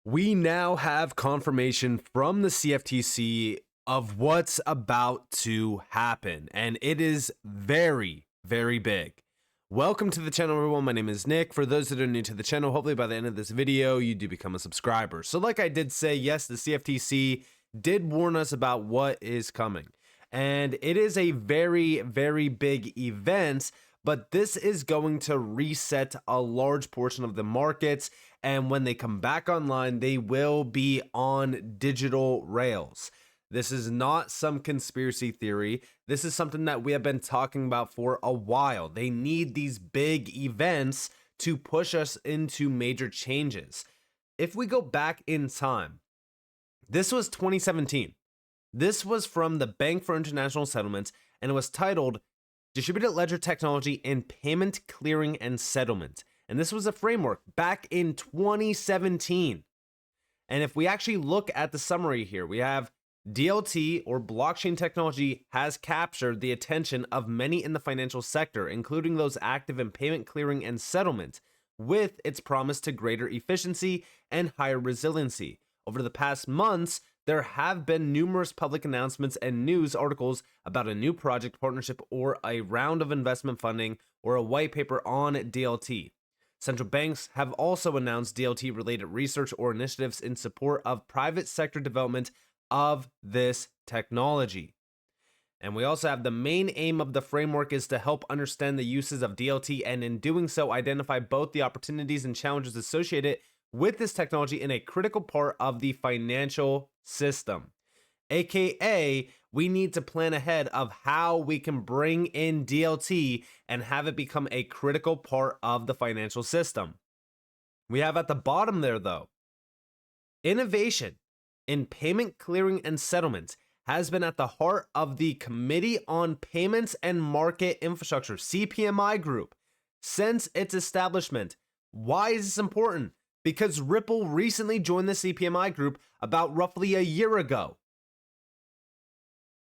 We now have confirmation from the CFTC of what's about to happen, and it is very, very big. Welcome to the channel, everyone. My name is Nick. For those that are new to the channel, hopefully by the end of this video, you do become a subscriber. So like I did say, yes, the CFTC did warn us about what is coming, and it is a very, very big event, but this is going to reset a large portion of the markets. And when they come back online, they will be on digital rails. This is not some conspiracy theory. This is something that we have been talking about for a while. They need these big events to push us into major changes. If we go back in time, this was 2017. This was from the Bank for International Settlements, and it was titled Distributed Ledger Technology in Payment Clearing and Settlement. And this was a framework back in 2017. And if we actually look at the summary here, we have DLT, or blockchain technology, has captured the attention of many in the financial sector, including those active in payment clearing and settlement, with its promise to greater efficiency and higher resiliency. Over the past months, there have been numerous public announcements and news articles about a new project, partnership, or a round of investment funding, or a white paper on DLT. Central banks have also announced DLT-related research or initiatives in support of private sector development of this technology. And we also have the main aim of the framework is to help understand the uses of DLT, and in doing so, identify both the opportunities and challenges associated with this technology in a critical part of the financial system. AKA, we need to plan ahead of how we can bring in DLT and have it become a critical part of the financial system. We have at the bottom there, though, innovation in payment clearing and settlement has been at the heart of the Committee on Payments and Market Infrastructure, CPMI group, since its establishment. Why is this important? Because Ripple recently joined the CPMI group about roughly a year ago.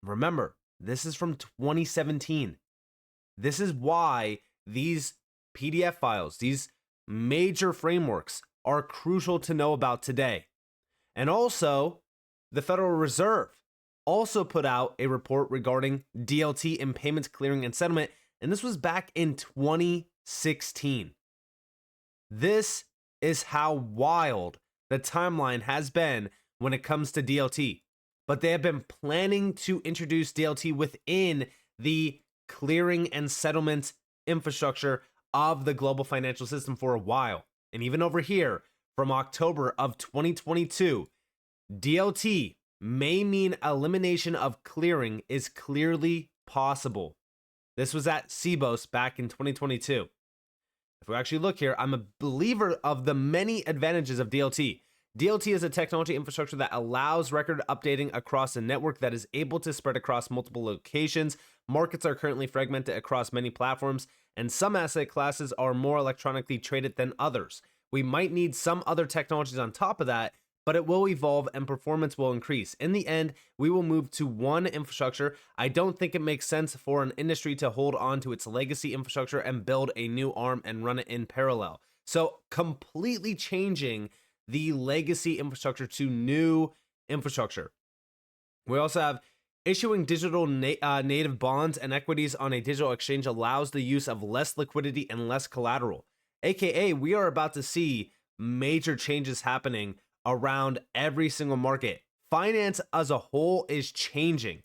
Remember, this is from 2017. This is why these PDF files, these major frameworks, are crucial to know about today. And also, the Federal Reserve also put out a report regarding DLT in payments clearing and settlement, and this was back in 2016. This is how wild the timeline has been when it comes to DLT. But they have been planning to introduce DLT within the clearing and settlement infrastructure of the global financial system for a while. And even over here, from October of 2022, DLT may mean elimination of clearing is clearly possible. This was at CBOS back in 2022. If we actually look here, I'm a believer of the many advantages of DLT. DLT is a technology infrastructure that allows record updating across a network that is able to spread across multiple locations. Markets are currently fragmented across many platforms, and some asset classes are more electronically traded than others. We might need some other technologies on top of that, but it will evolve and performance will increase. In the end, we will move to one infrastructure. I don't think it makes sense for an industry to hold on to its legacy infrastructure and build a new arm and run it in parallel. So completely changing the legacy infrastructure to new infrastructure. We also have issuing digital native bonds and equities on a digital exchange allows the use of less liquidity and less collateral. AKA, we are about to see major changes happening around every single market. Finance as a whole is changing.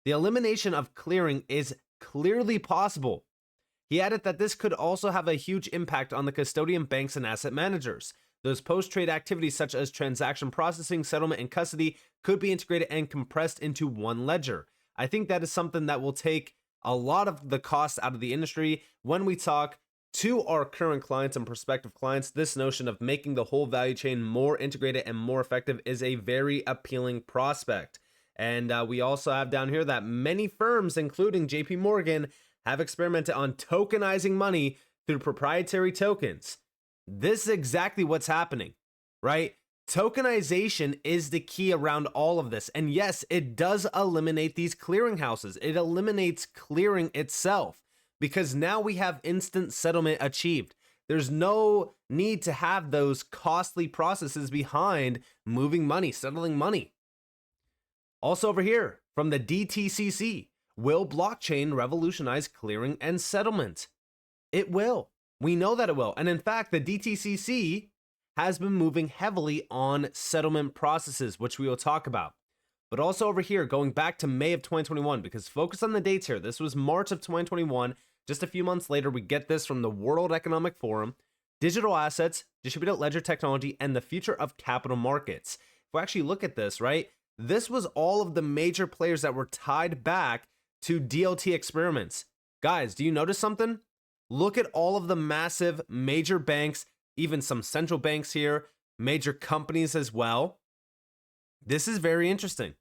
The elimination of clearing is clearly possible. He added that this could also have a huge impact on the custodian banks and asset managers. Those post-trade activities such as transaction processing, settlement, and custody could be integrated and compressed into one ledger. I think that is something that will take a lot of the cost out of the industry. When we talk to our current clients and prospective clients, this notion of making the whole value chain more integrated and more effective is a very appealing prospect. And we also have down here that many firms, including JP Morgan, have experimented on tokenizing money through proprietary tokens. This is exactly what's happening, right? Tokenization is the key around all of this. And yes, it does eliminate these clearinghouses. It eliminates clearing itself because now we have instant settlement achieved. There's no need to have those costly processes behind moving money, settling money. Also over here from the DTCC, will blockchain revolutionize clearing and settlement? It will. We know that it will. And in fact, the DTCC has been moving heavily on settlement processes, which we will talk about. But also over here, going back to May of 2021, because focus on the dates here. This was March of 2021. Just a few months later, we get this from the World Economic Forum, digital assets, distributed ledger technology, and the future of capital markets. If we actually look at this, right, this was all of the major players that were tied back to DLT experiments. Guys, do you notice something? Look at all of the massive major banks, even some central banks here, major companies as well. This is very interesting.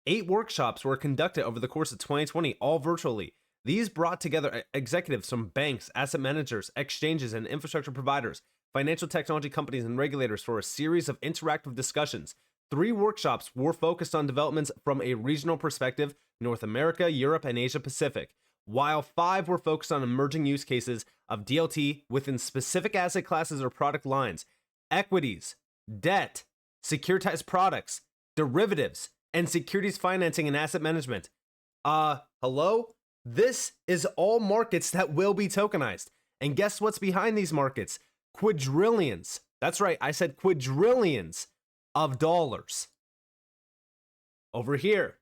8 workshops were conducted over the course of 2020, all virtually. These brought together executives from banks, asset managers, exchanges, and infrastructure providers, financial technology companies, and regulators for a series of interactive discussions. 3 workshops were focused on developments from a regional perspective, North America, Europe, and Asia Pacific, while 5 were focused on emerging use cases of DLT within specific asset classes or product lines, equities, debt, securitized products, derivatives, and securities financing and asset management. Hello? This is all markets that will be tokenized. And guess what's behind these markets? Quadrillions. That's right, I said quadrillions of dollars. Over here,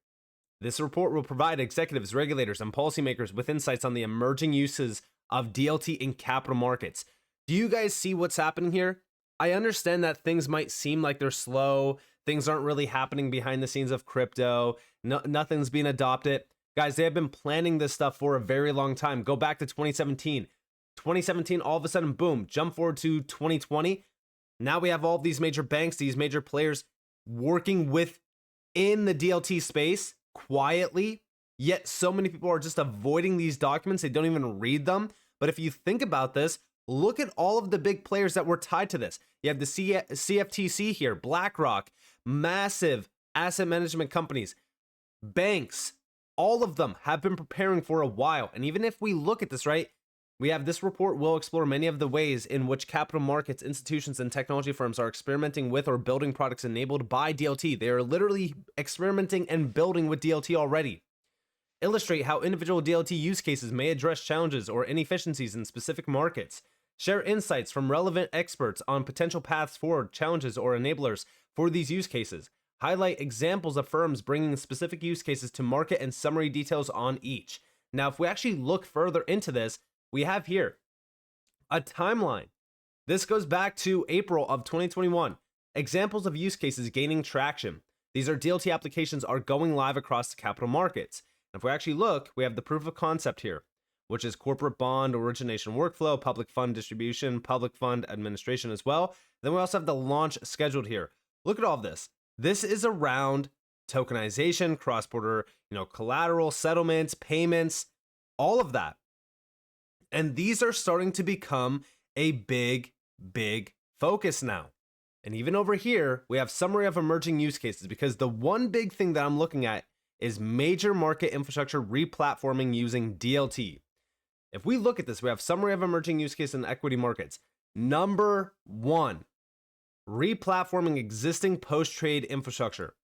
this report will provide executives, regulators, and policymakers with insights on the emerging uses of DLT in capital markets. Do you guys see what's happening here? I understand that things might seem like they're slow. Things aren't really happening behind the scenes of crypto. Nothing's being adopted. Guys, they have been planning this stuff for a very long time. Go back to 2017. 2017, all of a sudden, boom, jump forward to 2020. Now we have all of these major banks, these major players working within the DLT space quietly, yet so many people are just avoiding these documents. They don't even read them. But if you think about this, look at all of the big players that were tied to this. You have the CFTC here, BlackRock, massive asset management companies, banks, all of them have been preparing for a while. And even if we look at this, right, we have this report will explore many of the ways in which capital markets, institutions, and technology firms are experimenting with or building products enabled by DLT. They are literally experimenting and building with DLT already. Illustrate how individual DLT use cases may address challenges or inefficiencies in specific markets. Share insights from relevant experts on potential paths forward, challenges, or enablers for these use cases. Highlight examples of firms bringing specific use cases to market and summary details on each. Now, if we actually look further into this, we have here a timeline. This goes back to April of 2021. Examples of use cases gaining traction. These are DLT applications are going live across the capital markets. If we actually look, we have the proof of concept here, which is corporate bond origination workflow, public fund distribution, public fund administration as well. Then we also have the launch scheduled here. Look at all of this. This is around tokenization, cross-border, collateral, settlements, payments, all of that. And these are starting to become a big, big focus now. And even over here, we have summary of emerging use cases, because the one big thing that I'm looking at is major market infrastructure replatforming using DLT. If we look at this, we have summary of emerging use cases in equity markets. Number 1, replatforming existing post-trade infrastructure.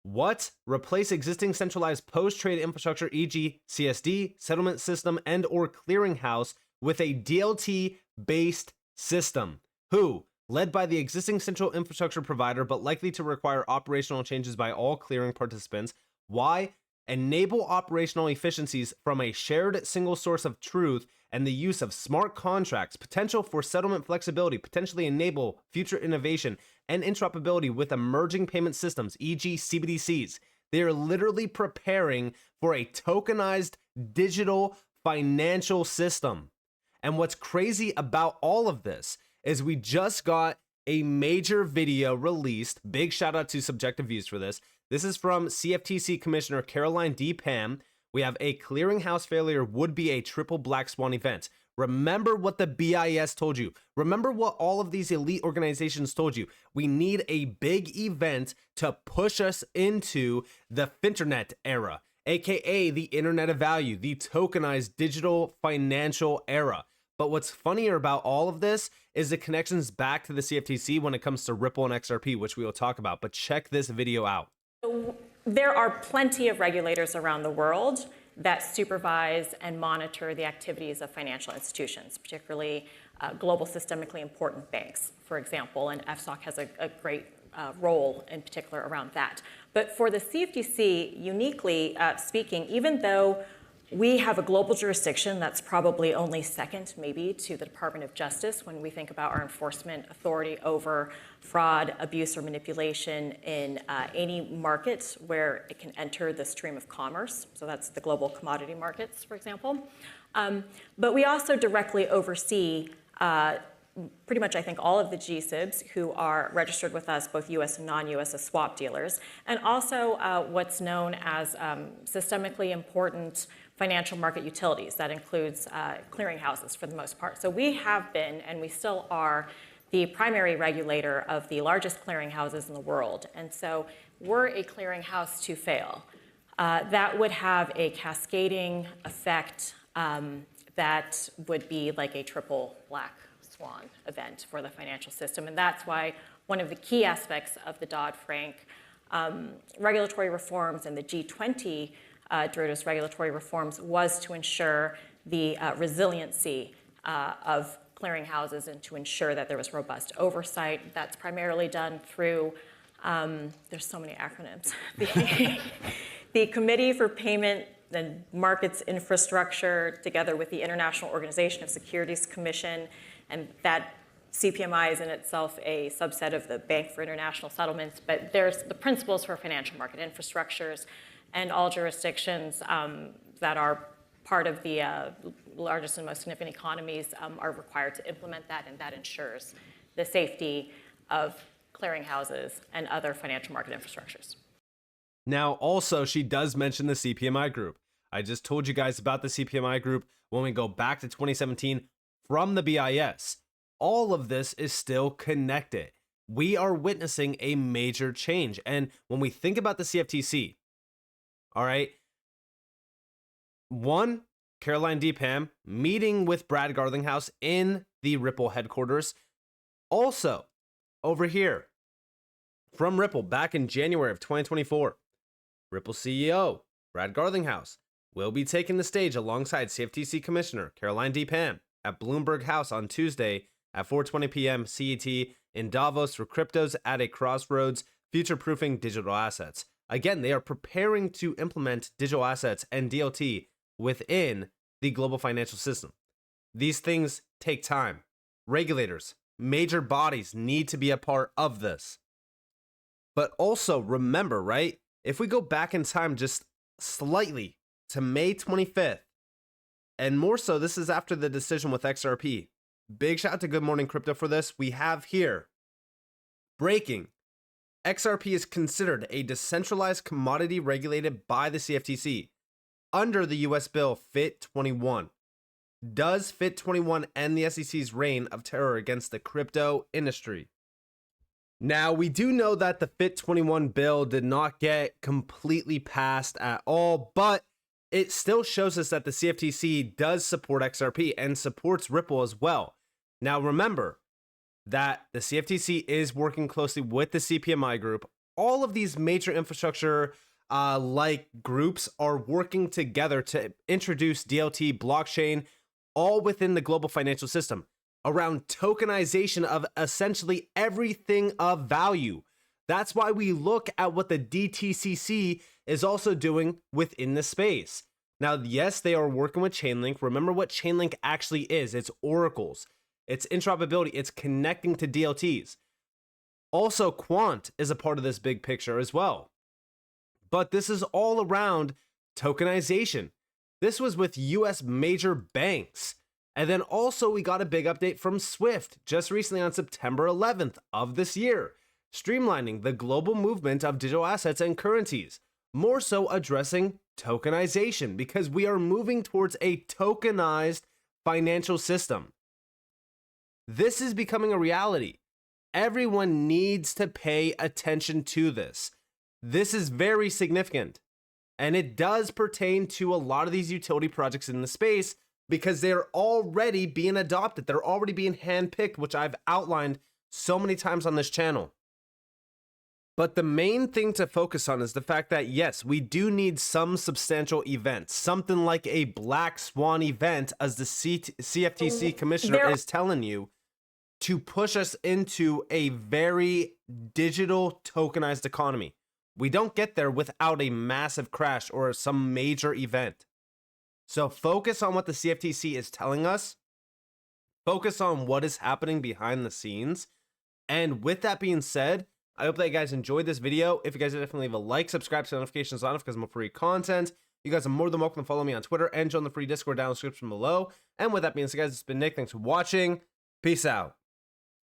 What? Replace existing centralized post-trade infrastructure, e.g. CSD, settlement system, and or clearinghouse with a DLT-based system. Who? Led by the existing central infrastructure provider, but likely to require operational changes by all clearing participants. Why? Enable operational efficiencies from a shared single source of truth and the use of smart contracts, potential for settlement flexibility, potentially enable future innovation and interoperability with emerging payment systems, e.g. CBDCs. They are literally preparing for a tokenized digital financial system. And what's crazy about all of this is we just got a major video released. Big shout out to Subjective Views for this. This is from CFTC Commissioner Caroline D. Pham. We have a clearinghouse failure would be a triple black swan event. Remember what the BIS told you. Remember what all of these elite organizations told you. We need a big event to push us into the Finternet era, aka the Internet of Value, the tokenized digital financial era. But what's funnier about all of this is the connections back to the CFTC when it comes to Ripple and XRP, which we will talk about. But check this video out. There are plenty of regulators around the world that supervise and monitor the activities of financial institutions, particularly global systemically important banks, for example, and FSOC has a great role in particular around that. But for the CFTC, uniquely speaking, even though we have a global jurisdiction that's probably only second, maybe, to the Department of Justice when we think about our enforcement authority over fraud, abuse, or manipulation in any markets where it can enter the stream of commerce. So that's the global commodity markets, for example. But we also directly oversee pretty much, I think, all of the GSIBs who are registered with us, both US and non-US, as swap dealers, and also what's known as systemically important financial market utilities. That includes clearinghouses for the most part. So we have been, and we still are, the primary regulator of the largest clearinghouses in the world. And so we're a clearinghouse to fail. That would have a cascading effect that would be like a triple black swan event for the financial system. And that's why one of the key aspects of the Dodd-Frank regulatory reforms and the G20 derivatives regulatory reforms was to ensure the resiliency of clearinghouses and to ensure that there was robust oversight. That's primarily done through, there's so many acronyms, the Committee for Payment and Markets Infrastructure, together with the International Organization of Securities Commission, and that CPMI is in itself a subset of the Bank for International Settlements, but there's the principles for financial market infrastructures, and all jurisdictions that are part of the largest and most significant economies are required to implement that, and that ensures the safety of clearinghouses and other financial market infrastructures. Now, also, she does mention the CPMI group. I just told you guys about the CPMI group when we go back to 2017 from the BIS. All of this is still connected. We are witnessing a major change. And when we think about the CFTC, all right, one, Caroline D. Pham meeting with Brad Garlinghouse in the Ripple headquarters. Also, over here, from Ripple back in January of 2024, Ripple CEO Brad Garlinghouse will be taking the stage alongside CFTC Commissioner Caroline D. Pham at Bloomberg House on Tuesday at 4:20 p.m. CET in Davos for Cryptos at a Crossroads, future-proofing digital assets. Again, they are preparing to implement digital assets and DLT within the global financial system. These things take time. Regulators, major bodies need to be a part of this. But also remember, right? If we go back in time just slightly to May 25th, and more so, this is after the decision with XRP. Big shout out to Good Morning Crypto for this. We have here, breaking, XRP is considered a decentralized commodity regulated by the CFTC under the US bill FIT21. Does FIT21 end the SEC's reign of terror against the crypto industry? Now, we do know that the FIT21 bill did not get completely passed at all, but it still shows us that the CFTC does support XRP and supports Ripple as well. Now, remember that the CFTC is working closely with the CPMI group. All of these major infrastructure like groups are working together to introduce DLT blockchain all within the global financial system around tokenization of essentially everything of value. That's why we look at what the DTCC is also doing within the space. Now, yes, they are working with Chainlink. Remember what Chainlink actually is. It's oracles. It's interoperability. It's connecting to DLTs. Also, Quant is a part of this big picture as well. But this is all around tokenization. This was with US major banks. And then also we got a big update from Swift just recently on September 11th of this year, streamlining the global movement of digital assets and currencies, more so addressing tokenization because we are moving towards a tokenized financial system. This is becoming a reality. Everyone needs to pay attention to this. This is very significant, and it does pertain to a lot of these utility projects in the space because they're already being adopted. They're already being handpicked, which I've outlined so many times on this channel. But the main thing to focus on is the fact that, yes, we do need some substantial events, something like a black swan event, as the CFTC commissioner is telling you, to push us into a very digital tokenized economy. We don't get there without a massive crash or some major event. So focus on what the CFTC is telling us. Focus on what is happening behind the scenes. And with that being said, I hope that you guys enjoyed this video. If you guys did, definitely leave a like, subscribe, to notifications on because more free content. You guys are more than welcome to follow me on Twitter and join the free Discord down in the description below. And with that being said, guys, it's been Nick. Thanks for watching. Peace out.